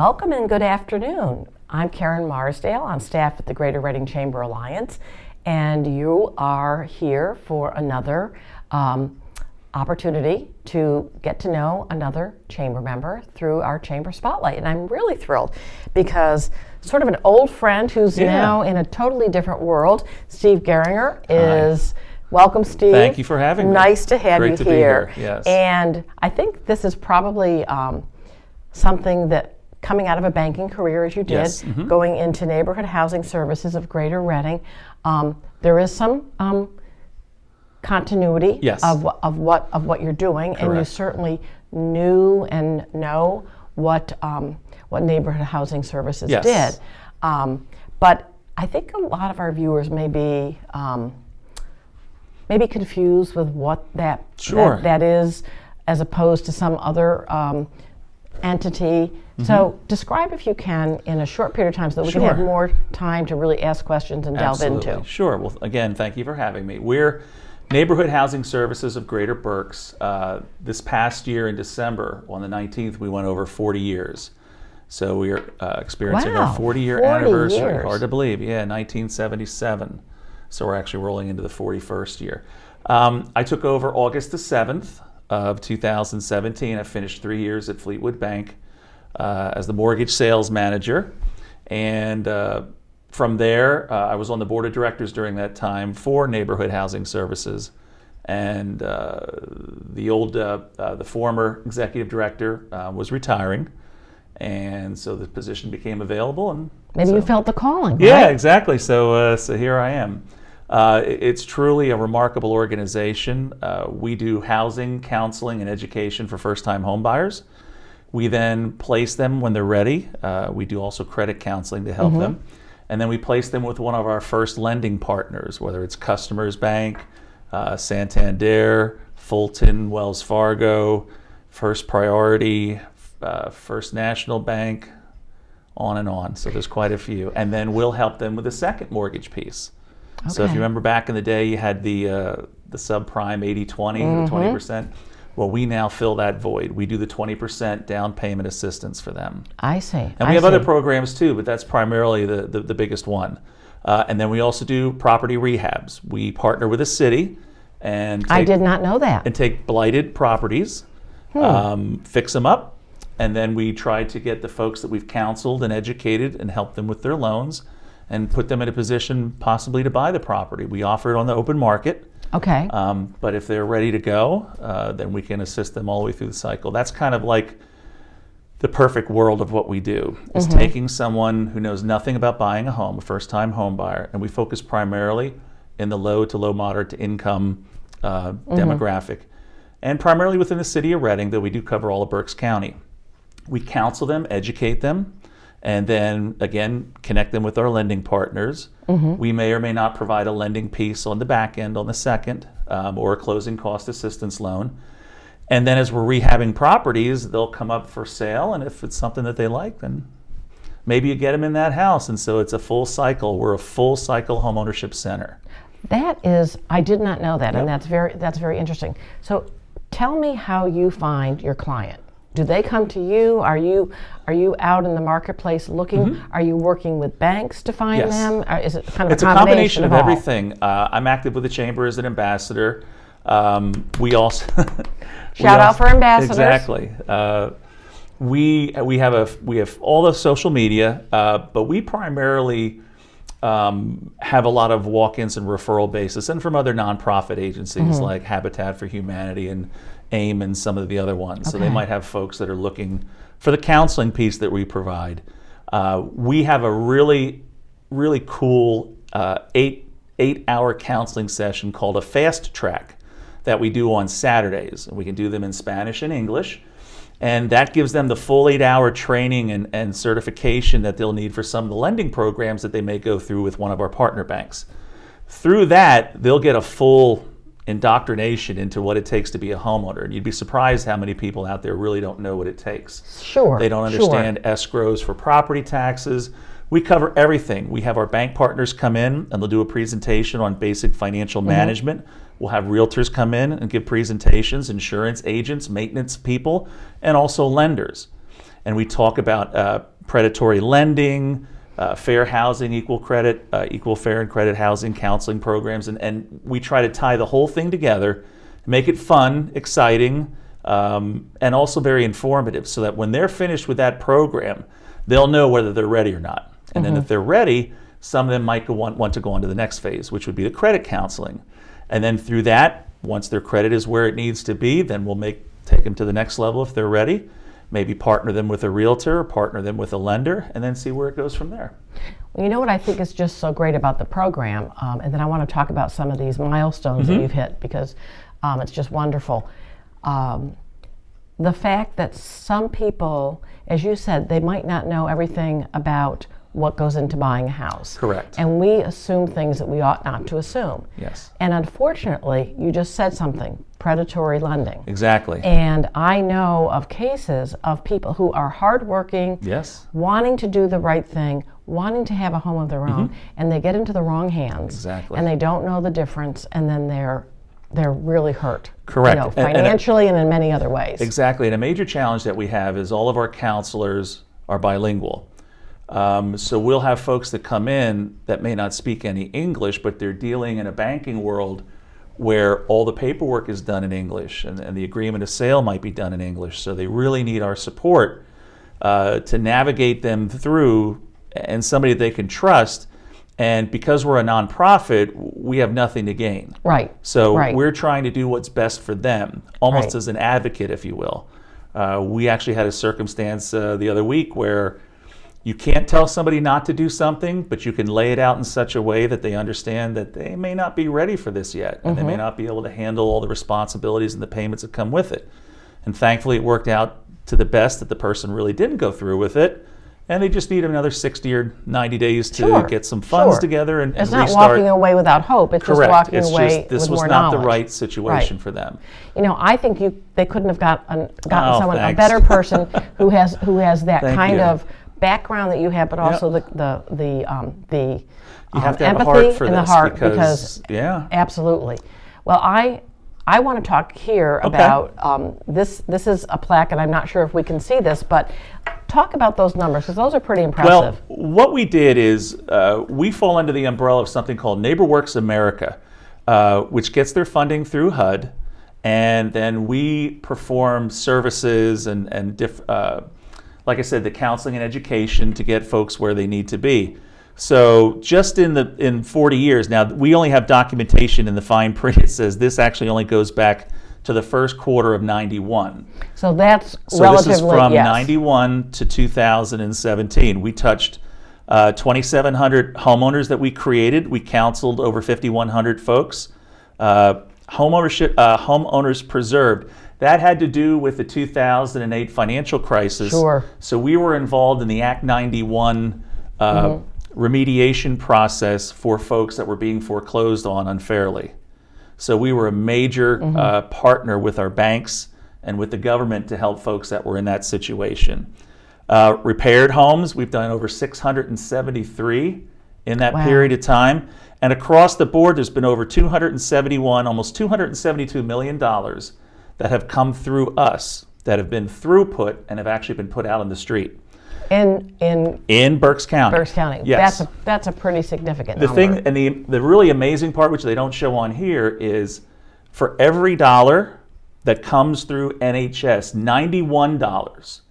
Welcome and good afternoon. I'm Karen Marsdale on staff at the Greater Reading Chamber Alliance, and you are here for another opportunity to get to know another chamber member through our Chamber Spotlight. And I'm really thrilled because sort of an old friend who's now in a totally different world, Steve Gieringer, is... Hi. Welcome, Steve. Thank you for having me. Nice to have you Great to here. Be here. Yes. And I think this is probably something that coming out of a banking career as you did, going into neighborhood housing services of Greater Reading, there is some continuity of what you're doing. Correct. And you certainly knew and know what neighborhood housing services did. But I think a lot of our viewers may be maybe confused with what that is, as opposed to some other entity. So describe, if you can, in a short period of time so that we can have more time to really ask questions and delve into. Sure. Well, again, thank you for having me. We're Neighborhood Housing Services of Greater Berks. This past year in December, on the 19th, we went over 40 years. So we are experiencing our 40-year anniversary. Years. Hard to believe. Yeah, 1977. So we're actually rolling into the 41st year. I took over August the 7th of 2017. I finished 3 years at Fleetwood Bank as the mortgage sales manager. And from there, I was on the board of directors during that time for Neighborhood Housing Services. And the former executive director was retiring. And so the position became available. And maybe you felt the calling, Yeah, right? exactly. So here I am. It's truly a remarkable organization. We do housing, counseling, and education for first-time home buyers. We then place them when they're ready. We do also credit counseling to help them. And then we place them with one of our first lending partners, whether it's Customers Bank, Santander, Fulton, Wells Fargo, First Priority, First National Bank, on and on. So there's quite a few. And then we'll help them with the second mortgage piece. Okay. So if you remember back in the day, you had the subprime 80-20, the 20%. Well, we now fill that void. We do the 20% down payment assistance for them. I see. And we have other programs too, but that's primarily the biggest one. And then we also do property rehabs. We partner with a city and I did not know that. And take blighted properties, fix them up, and then we try to get the folks that we've counseled and educated and help them with their loans and put them in a position possibly to buy the property. We offer it on the open market. Okay. But if they're ready to go, then we can assist them all the way through the cycle. That's kind of like the perfect world of what we do, is taking someone who knows nothing about buying a home, a first-time home buyer, and we focus primarily in the low to low moderate to income demographic, and primarily within the city of Reading, though we do cover all of Berks County. We counsel them, educate them, and then, again, connect them with our lending partners. We may or may not provide a lending piece on the back end on the second, or a closing cost assistance loan. And then as we're rehabbing properties, they'll come up for sale, and if it's something that they like, then maybe you get them in that house. And so it's a full cycle. We're a full cycle homeownership center. That is, I did not know that, and that's very interesting. So tell me how you find your client. Do they come to you? Are you out in the marketplace looking? Are you working with banks to find them? Or is it kind of a combination of everything. I'm active with the Chamber as an ambassador. We also shout out for ambassadors. Exactly. We have all the social media, but we primarily have a lot of walk-ins and referral basis, and from other nonprofit agencies like Habitat for Humanity and AIM and some of the other ones. So they might have folks that are looking for the counseling piece that we provide. We have a really cool 8-hour counseling session called a fast track that we do on Saturdays. We can do them in Spanish and English, and that gives them the full 8-hour training and certification that they'll need for some of the lending programs that they may go through with one of our partner banks. Through that, they'll get a full indoctrination into what it takes to be a homeowner. And you'd be surprised how many people out there really don't know what it takes. Sure. They don't understand escrows for property taxes. We cover everything. We have our bank partners come in and they'll do a presentation on basic financial management. We'll have realtors come in and give presentations, insurance agents, maintenance people, and also lenders. And we talk about predatory lending, fair housing, equal credit, equal fair and credit housing counseling programs, and we try to tie the whole thing together, make it fun, exciting, and also very informative, so that when they're finished with that program, they'll know whether they're ready or not. And then if they're ready, some of them might want to go on to the next phase, which would be the credit counseling. And then through that, once their credit is where it needs to be, then we'll take them to the next level if they're ready, maybe partner them with a realtor, partner them with a lender, and then see where it goes from there. Well, you know what I think is just so great about the program, and then I want to talk about some of these milestones that you've hit, because it's just wonderful. The fact that some people, as you said, they might not know everything about what goes into buying a house. Correct. And we assume things that we ought not to assume. Yes. And unfortunately, you just said something, predatory lending. Exactly. And I know of cases of people who are hardworking, Yes. wanting to do the right thing, wanting to have a home of their own, and they get into the wrong hands. Exactly. And they don't know the difference, and then they're really hurt. Correct. You know, financially and in many other ways. Exactly. And a major challenge that we have is all of our counselors are bilingual. So we'll have folks that come in that may not speak any English, but they're dealing in a banking world where all the paperwork is done in English, and the agreement of sale might be done in English. So they really need our support to navigate them through, and somebody they can trust. And because we're a nonprofit, we have nothing to gain. Right. So right. we're trying to do what's best for them, almost Right. as an advocate, if you will. We actually had a circumstance the other week where you can't tell somebody not to do something, but you can lay it out in such a way that they understand that they may not be ready for this yet, and they may not be able to handle all the responsibilities and the payments that come with it. And thankfully, it worked out to the best that the person really didn't go through with it, and they just need another 60 or 90 days to get some funds together and It's restart. not walking away without hope. It's Correct. just walking It's away just, this with was more not knowledge. the right situation Right. for them. You know, I think they couldn't have gotten someone, thanks. a better person who has that Thank kind you. of background that you have, but also the You have to have a empathy heart for and this the heart because yeah. Absolutely. Well, I want to talk here about this. This is a plaque, and I'm not sure if we can see this, but talk about those numbers, because those are pretty impressive. Well, what we did is we fall under the umbrella of something called NeighborWorks America, which gets their funding through HUD, and then we perform services and like I said, the counseling and education to get folks where they need to be. So just in 40 years, now we only have documentation in the fine print. It says this actually only goes back to the first quarter of 91. So that's So relatively, this is from yes. 91 to 2017. We touched 2,700 homeowners that we created. We counseled over 5,100 folks. Homeowners preserved. That had to do with the 2008 financial crisis. Sure. So we were involved in the Act 91 remediation process for folks that were being foreclosed on unfairly. So we were a major partner with our banks and with the government to help folks that were in that situation. Repaired homes, we've done over 673 in that period of time. And across the board, there's been over 271, almost $272 million that have come through us, that have been throughput and have actually been put out on the street. In Berks County. Berks County. Yes. That's a pretty significant The number. thing, and the really amazing part, which they don't show on here, is for every dollar that comes through NHS, $91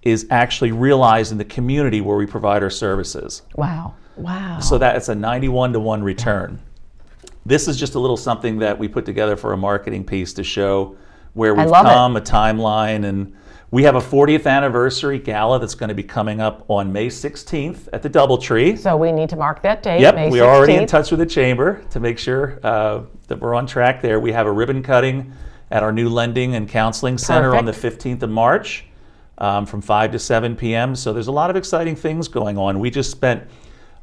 is actually realized in the community where we provide our services. Wow. Wow. So that it's a 91-to-1 return. This is just a little something that we put together for a marketing piece to show where we've come, a timeline, and we have a 40th anniversary gala that's going to be coming up on May 16th at the Doubletree. So we need to mark that date, Yep, May 16th. we are already in touch with the chamber to make sure that we're on track there. We have a ribbon cutting at our new Lending and Counseling Center on the 15th of March from 5 to 7 p.m. So there's a lot of exciting things going on. We just spent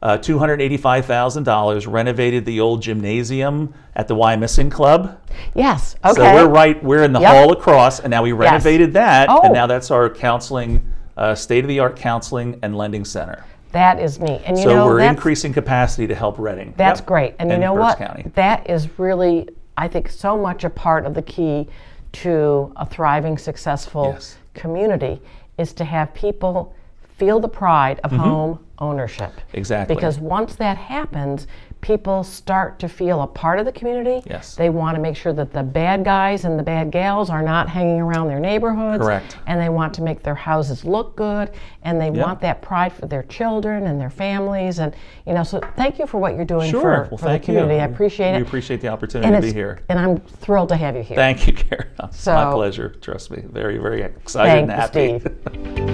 $285,000, renovated the old gymnasium at the Wyomissing Club. Yes, okay. So we're in the hall across, and now we renovated that, Oh. and now that's our counseling, state-of-the-art counseling and lending center. That is neat. And So we're increasing capacity to help Reading. That's great. And you know Berks what? County. That is really, I think, so much a part of the key to a thriving, successful community is to have people feel the pride of home ownership. Exactly. Because once that happens, people start to feel a part of the community. Yes. They want to make sure that the bad guys and the bad gals are not hanging around their neighborhoods. Correct. And they want to make their houses look good, and they want that pride for their children and their families. And so thank you for what you're doing for the community. I appreciate it. We appreciate the opportunity to be here. And I'm thrilled to have you here. Thank you, Karen. It's my pleasure. Trust me. Very, very excited and happy. Thank you, Steve.